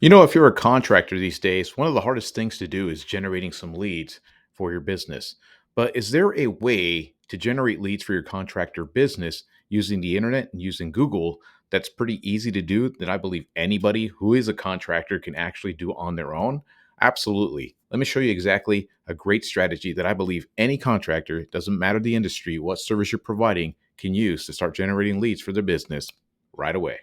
If you're a contractor these days, one of the hardest things to do is generating some leads for your business. But is there a way to generate leads for your contractor business using the internet and using Google that's pretty easy to do that I believe anybody who is a contractor can actually do on their own? Absolutely. Let me show you exactly a great strategy that I believe any contractor, doesn't matter the industry, what service you're providing, can use to start generating leads for their business right away.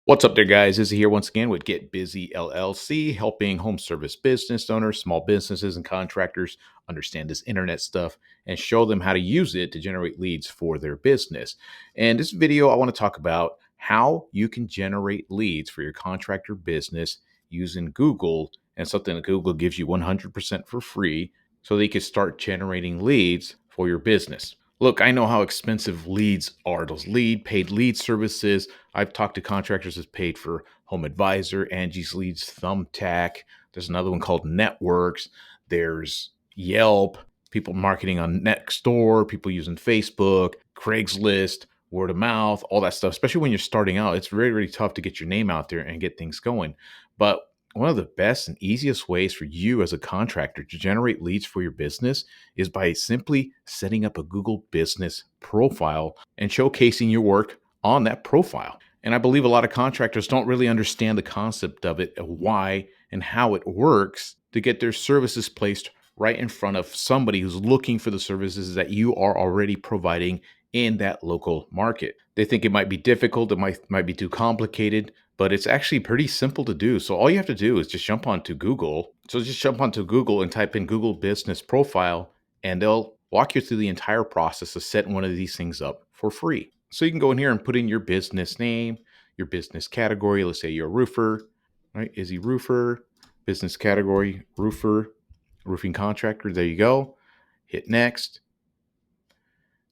What's up there, guys? Izzy here once again with Get Busy LLC, helping home service business owners, small businesses, and contractors understand this internet stuff and show them how to use it to generate leads for their business. And this video, I want to talk about how you can generate leads for your contractor business using Google and something that Google gives you 100% for free so that you can start generating leads for your business. Look, I know how expensive leads are, those paid lead services. I've talked to contractors that's paid for Home Advisor, Angie's Leads, Thumbtack. There's another one called Networks. There's Yelp, people marketing on Nextdoor, people using Facebook, Craigslist, word of mouth, all that stuff. Especially when you're starting out, it's very, very tough to get your name out there and get things going. But one of the best and easiest ways for you as a contractor to generate leads for your business is by simply setting up a Google business profile and showcasing your work on that profile. And I believe a lot of contractors don't really understand the concept of it, of why and how it works to get their services placed right in front of somebody who's looking for the services that you are already providing in that local market. They think it might be difficult, it might be too complicated, but it's actually pretty simple to do. So all you have to do is just jump onto Google. So just jump onto Google and type in Google Business Profile, and they'll walk you through the entire process of setting one of these things up for free. So you can go in here and put in your business name, your business category. Let's say you're a roofer, right? Is he roofer? Business category, roofer, roofing contractor. There you go. Hit next.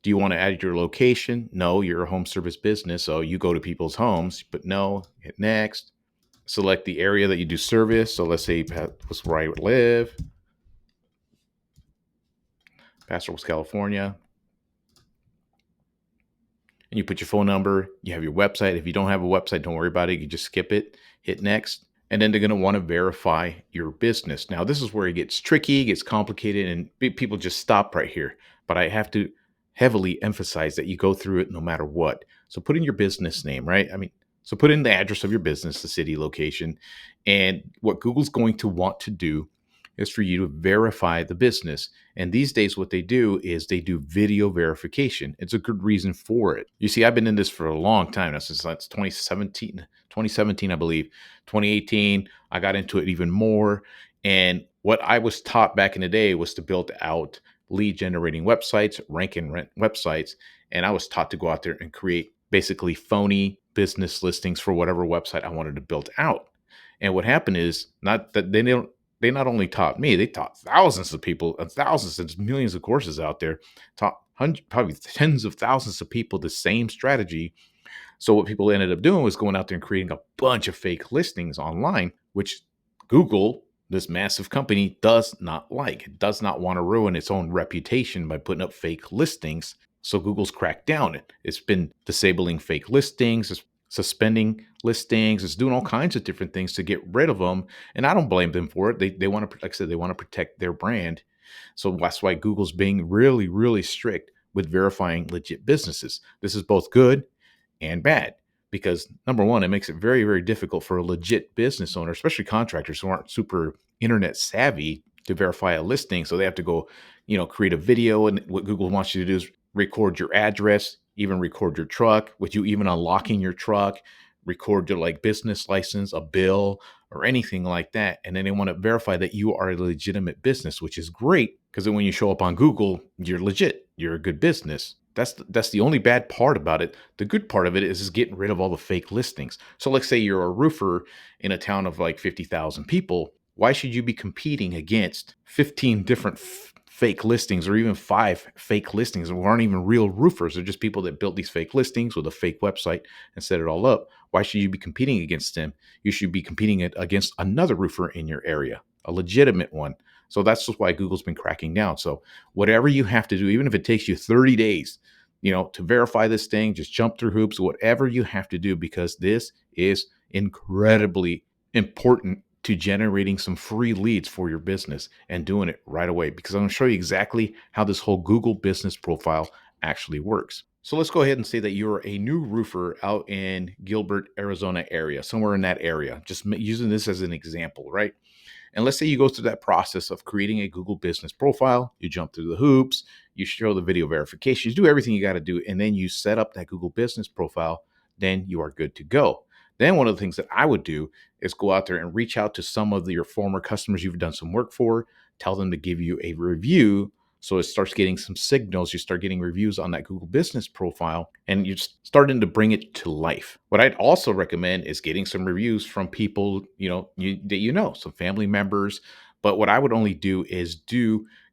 Do you want to add your location? No, you're a home service business, so you go to people's homes, but no, hit next. Select the area that you do service. So let's say was where I would live, Paso Robles, California. And you put your phone number, you have your website. If you don't have a website, don't worry about it. You just skip it, hit next. And then they're going to want to verify your business. Now, this is where it gets tricky, gets complicated, and people just stop right here. But I have to heavily emphasize that you go through it no matter what. So put in your business name, right? So put in the address of your business, the city, location. And what Google's going to want to do is for you to verify the business. And these days, what they do is they do video verification. It's a good reason for it. You see, I've been in this for a long time now, since that's 2017, I believe. 2018, I got into it even more. And what I was taught back in the day was to build out lead generating websites, rank and rent websites. And I was taught to go out there and create basically phony business listings for whatever website I wanted to build out. And what happened is, not that they not only taught me, they taught thousands of people, and thousands and millions of courses out there, taught probably tens of thousands of people the same strategy. So what people ended up doing was going out there and creating a bunch of fake listings online, which Google, this massive company, does not like. It does not want to ruin its own reputation by putting up fake listings. So Google's cracked down. It's been disabling fake listings, it's suspending listings, it's doing all kinds of different things to get rid of them. And I don't blame them for it. They want to, like I said, they want to protect their brand. So that's why Google's being really, really strict with verifying legit businesses. This is both good and bad because, number one, it makes it very, very difficult for a legit business owner, especially contractors who aren't super internet savvy, to verify a listing. So they have to go, create a video. And what Google wants you to do is record your address, even record your truck, with you even unlocking your truck, record your business license, a bill, or anything like that. And then they want to verify that you are a legitimate business, which is great because then when you show up on Google, you're legit. You're a good business. That's the only bad part about it. The good part of it is getting rid of all the fake listings. So let's say you're a roofer in a town of 50,000 people. Why should you be competing against 15 different fake listings, or even 5 fake listings who aren't even real roofers? They're just people that built these fake listings with a fake website and set it all up. Why should you be competing against them? You should be competing against another roofer in your area, a legitimate one. So that's just why Google's been cracking down. So whatever you have to do, even if it takes you 30 days to verify this thing, just jump through hoops, whatever you have to do, because this is incredibly important to generating some free leads for your business and doing it right away, because I'm going to show you exactly how this whole Google business profile actually works. So let's go ahead and say that you're a new roofer out in Gilbert, Arizona area, somewhere in that area, just using this as an example, right? And let's say you go through that process of creating a Google business profile, you jump through the hoops, you show the video verifications, do everything you got to do, and then you set up that Google business profile, then you are good to go. Then one of the things that I would do is go out there and reach out to some of your former customers you've done some work for, tell them to give you a review. So it starts getting some signals. You start getting reviews on that Google business profile, and you're starting to bring it to life. What I'd also recommend is getting some reviews from people, some family members. But what I would only do is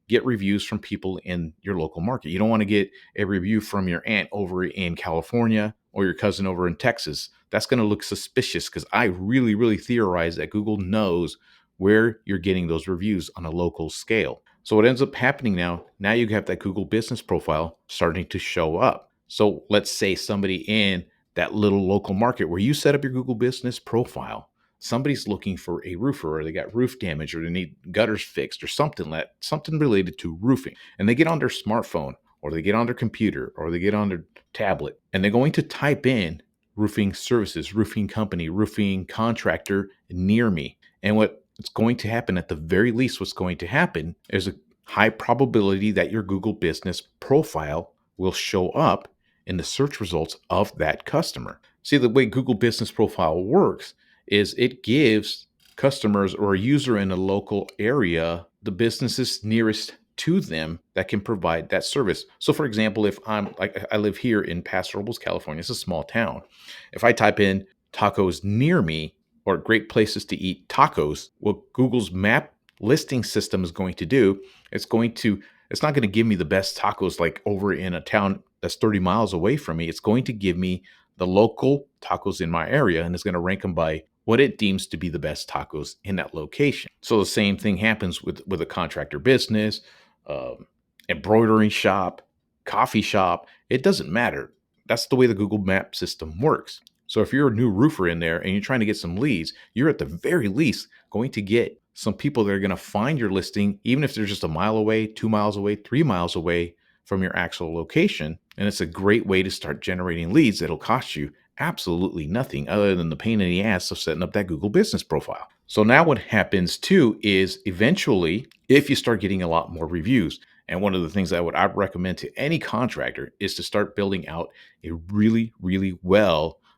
get reviews from people in your local market. You don't want to get a review from your aunt over in California or your cousin over in Texas. That's going to look suspicious, because I really, really theorize that Google knows where you're getting those reviews on a local scale. So what ends up happening now you have that Google business profile starting to show up. So let's say somebody in that little local market where you set up your Google business profile, somebody's looking for a roofer, or they got roof damage, or they need gutters fixed, or something related to roofing. And they get on their smartphone, or they get on their computer, or they get on their tablet, and they're going to type in roofing services, roofing company, roofing contractor near me. And what's going to happen, at the very least, what's going to happen is a high probability that your Google business profile will show up in the search results of that customer. See, the way Google business profile works is it gives customers or a user in a local area the businesses nearest to them that can provide that service. So for example, if I live here in Paso Robles, California, it's a small town. If I type in tacos near me, or great places to eat tacos, what Google's map listing system is going to do, it's not going to give me the best tacos like over in a town that's 30 miles away from me. It's going to give me the local tacos in my area, and it's going to rank them by what it deems to be the best tacos in that location. So the same thing happens with a contractor business, embroidery shop, coffee shop. It doesn't matter. That's the way the Google Map system works. So if you're a new roofer in there and you're trying to get some leads, you're at the very least going to get some people that are going to find your listing, even if they're just a mile away, 2 miles away, 3 miles away from your actual location. And it's a great way to start generating leads that'll cost you absolutely nothing other than the pain in the ass of setting up that Google business profile. So now what happens too is eventually, if you start getting a lot more reviews, and one of the things that I would recommend to any contractor is to start building out a really, really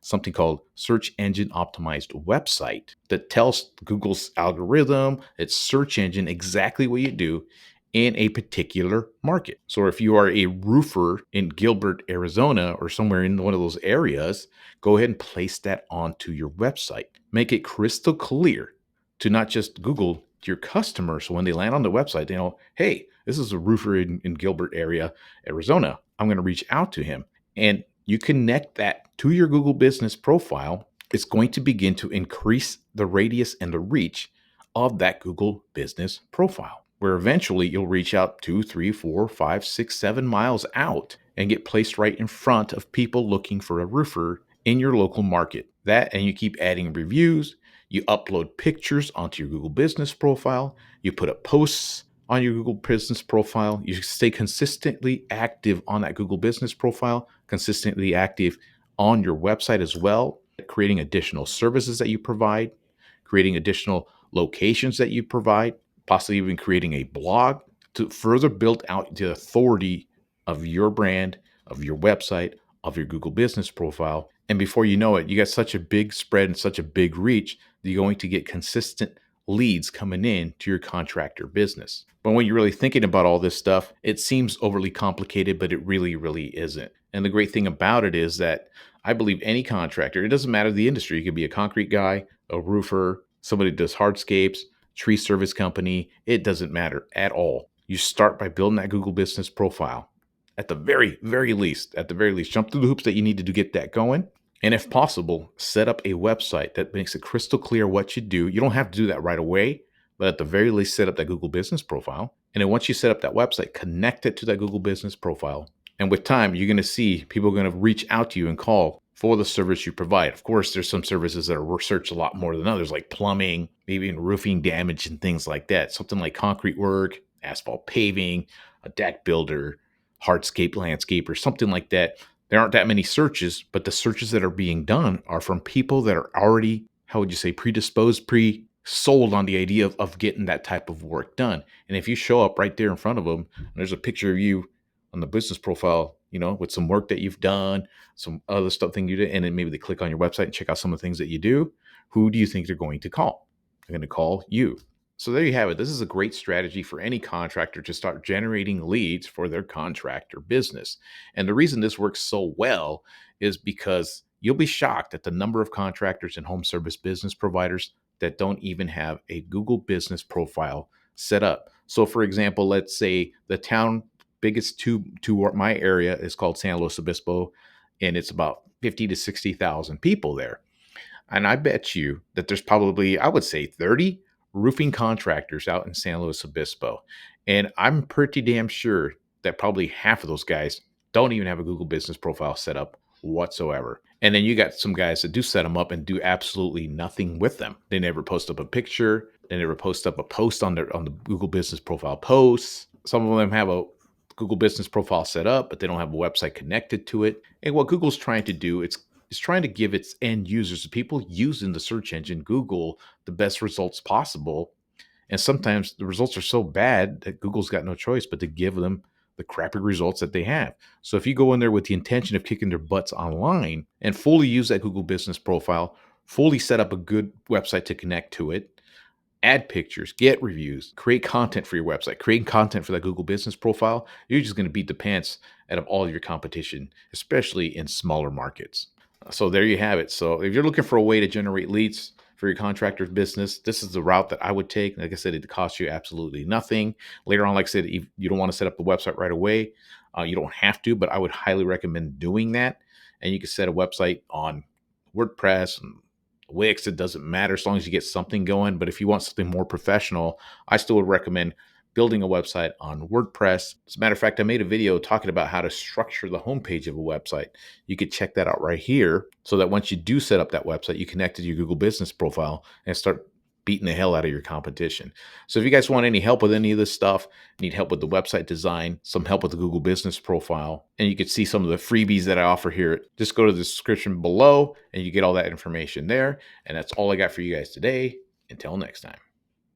something called search engine optimized website that tells Google's algorithm, its search engine, exactly what you do in a particular market. So if you are a roofer in Gilbert, Arizona, or somewhere in one of those areas, go ahead and place that onto your website. Make it crystal clear to not just Google, to your customers. So when they land on the website, they know, hey, this is a roofer in Gilbert area, Arizona. I'm going to reach out to him. And you connect that to your Google business profile. It's going to begin to increase the radius and the reach of that Google business profile, where eventually you'll reach out 2, 3, 4, 5, 6, 7 miles out and get placed right in front of people looking for a roofer in your local market. That, and you keep adding reviews, you upload pictures onto your Google business profile, you put up posts on your Google business profile, you stay consistently active on that Google business profile, consistently active on your website as well, creating additional services that you provide, creating additional locations that you provide, possibly even creating a blog to further build out the authority of your brand, of your website, of your Google business profile. And before you know it, you got such a big spread and such a big reach that you're going to get consistent leads coming in to your contractor business. But when you're really thinking about all this stuff, it seems overly complicated, but it really, really isn't. And the great thing about it is that I believe any contractor, it doesn't matter the industry, you could be a concrete guy, a roofer, somebody that does hardscapes, tree service company, it doesn't matter at all. You start by building that Google business profile. At the very, very least, jump through the hoops that you need to get that going. And if possible, set up a website that makes it crystal clear what you do. You don't have to do that right away, but at the very least, set up that Google business profile. And then once you set up that website, connect it to that Google business profile. And with time, you're going to see people are going to reach out to you and call for the service you provide. Of course, there's some services that are researched a lot more than others, like plumbing, maybe even roofing damage and things like that. Something like concrete work, asphalt paving, a deck builder, hardscape landscape, or something like that. There aren't that many searches, but the searches that are being done are from people that are already, how would you say, predisposed, sold on the idea of getting that type of work done. And if you show up right there in front of them, and there's a picture of you on the business profile, with some work that you've done, some other stuff thing you did, and then maybe they click on your website and check out some of the things that you do, who do you think they're going to call? They're going to call you. So there you have it. This is a great strategy for any contractor to start generating leads for their contractor business. And the reason this works so well is because you'll be shocked at the number of contractors and home service business providers that don't even have a Google business profile set up. So for example, let's say the town biggest to my area is called San Luis Obispo, and it's about 50 to 60,000 people there. And I bet you that there's probably, I would say, 30 roofing contractors out in San Luis Obispo. And I'm pretty damn sure that probably half of those guys don't even have a Google business profile set up whatsoever. And then you got some guys that do set them up and do absolutely nothing with them. They never post up a picture. They never post up a post on the Google business profile posts. Some of them have a Google business profile set up, but they don't have a website connected to it. And what Google's trying to do, it's trying to give its end users, the people using the search engine Google, the best results possible. And sometimes the results are so bad that Google's got no choice but to give them the crappy results that they have. So if you go in there with the intention of kicking their butts online and fully use that Google business profile, fully set up a good website to connect to it, add pictures, get reviews, create content for your website, create content for that Google business profile, you're just going to beat the pants out of all of your competition, especially in smaller markets. So there you have it. So if you're looking for a way to generate leads for your contractor's business, this is the route that I would take. Like I said, it costs you absolutely nothing. Later on, like I said, if you don't want to set up the website right away, you don't have to, but I would highly recommend doing that. And you can set a website on WordPress and Wix. It doesn't matter as long as you get something going. But if you want something more professional, I still would recommend building a website on WordPress. As a matter of fact, I made a video talking about how to structure the homepage of a website. You could check that out right here so that once you do set up that website, you connect it to your Google business profile and start beating the hell out of your competition. So if you guys want any help with any of this stuff, need help with the website design, some help with the Google business profile, and you can see some of the freebies that I offer here, just go to the description below and you get all that information there. And that's all I got for you guys today. Until next time.